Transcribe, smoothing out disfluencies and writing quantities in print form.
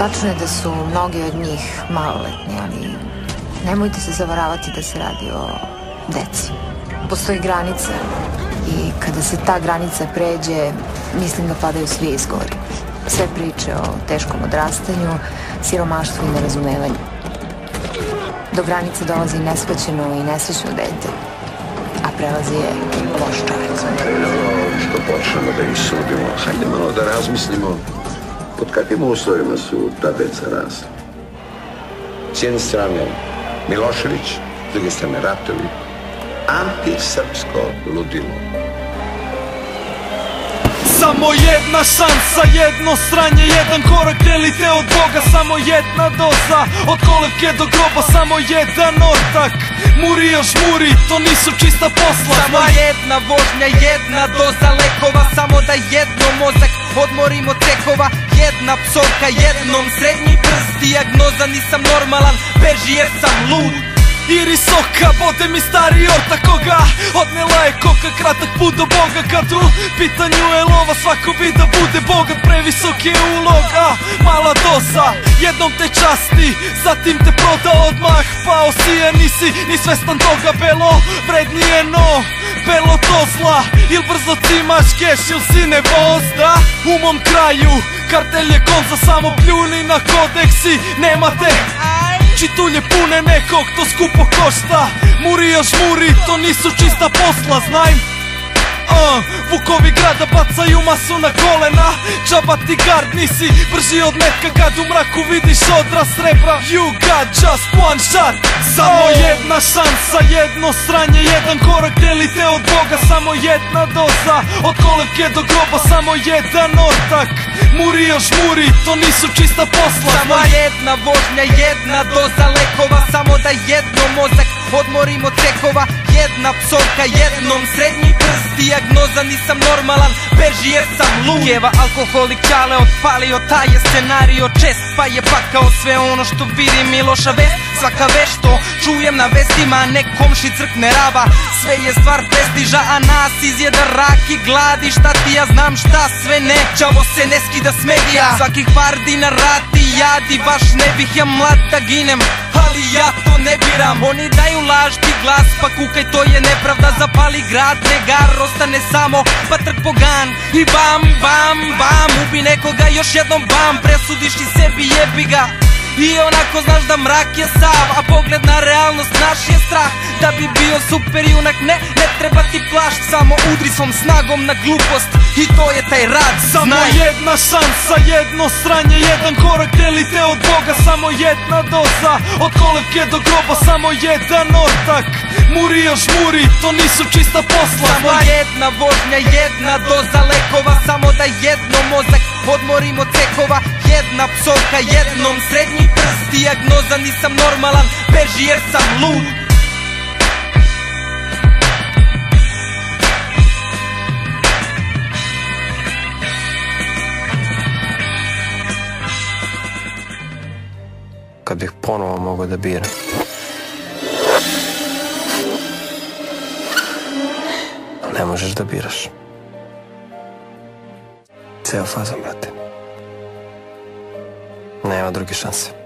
Tačno je da su mnogi od njih maloletni, ali nemojte se zavaravati da se radi o deci. Postoji granica i kada se ta granica pređe, mislim da padaju svi izgovori. Sve priče o teškom odrastanju, siromaštvu i nerazumevanju. Do granice dolazi neshvaćeno i nesrećno dete, a prelazi je loš čovjek. Što počnemo da ih sudimo, hajde malo da razmislimo pod kakvim uslovima su ta deca rasla. S jedne strane Milošević, s druge strane ratovi, antisrpsko ludilo. Samo jedna šansa, jedno sranje, jedan korak delite od Boga. Samo jedna doza, od kolevke do groba, samo jedan ortak. Muri još muri, to nisu čista posla. Samo jedna vožnja, jedna doza lekova, samo da jedno mozak odmorim od cekova. Jedna psovka, jednom srednji prst, dijagnoza nisam normalan, beži jer sam lud. Iris oka, bode mi stari ortak koga odnela je koka, kratak put do Boga. Kad u pitanju je lova, svako bi da bude bogat, previsok je ulog. Mala doza, jednom te časti, zatim te proda odmah. Pao si je, nisi ni svestan toga, belo vrednije no belo to zla. Il brzo cimaš keš, il si nebozda. U mom kraju, kartel je gonza, samo pljuni na kodeksi, nemate čitulje pune nekog, to skupo košta. Muri još muri, to nisu čista posla, znaj. Vukovi grada bacaju masu na kolena, džaba ti gard, nisi brži od metka kad u mraku vidiš odraz srebra. You got just one shot. Samo jedna šansa, jedno sranje, jedan korak delite od Boga. Samo jedna doza, od kolevke do groba, samo jedan ortak. Muri još muri, to nisu čista posla. Samo jedna vožnja, jedna doza lekova, samo da jedno mozak odmorim od cekova. Jedna psovka, jednom srednji prst, dijagnoza nisam normalan, beži jer sam lud. Jeva alkoholik čale otpalio, taj je scenario čest, pa je pakao sve ono što vidi Miloša vest. Svaka veš što čujem na vestima, nek komši crkne raba, sve je stvar prestiža, a nas izjeda rak i gladi. Šta ti ja znam šta sve ne, čavo se ne skida s medija. Svakih par dinara ti jadi, baš ne bih ja mlad da ginem, ali ja to ne biram. Oni daju laž ti glas, pa kukaj, to je nepravda. Zapali grad, negar, ostane samo patrk pogan. I bam, bam, bam, ubi nekoga, još jednom bam, presudiš i sebi, jebi ga. I onako znaš da mrak je sav, a pogled na realnost naš je strah. Da bi bio super junak, ne treba ti plašt, samo udri svom snagom na glupost i to je taj rad. Samo jedna šansa, jedno sranje, jedan korak delite od Boga. Samo jedna doza, od kolevke do groba, samo jedan ortak. Muri još muri, to nisu čista posla. Samo jedna vožnja, jedna doza lekova, samo da jedno mozak odmorim od cekova. Jedna psovka, jednom srednji prst, dijagnoza nisam normalan, beži jer sam lud. Kad bih ponovo mogao da biram. Ne možeš da biraš. Ceo fazan, brate. Nema druge šanse.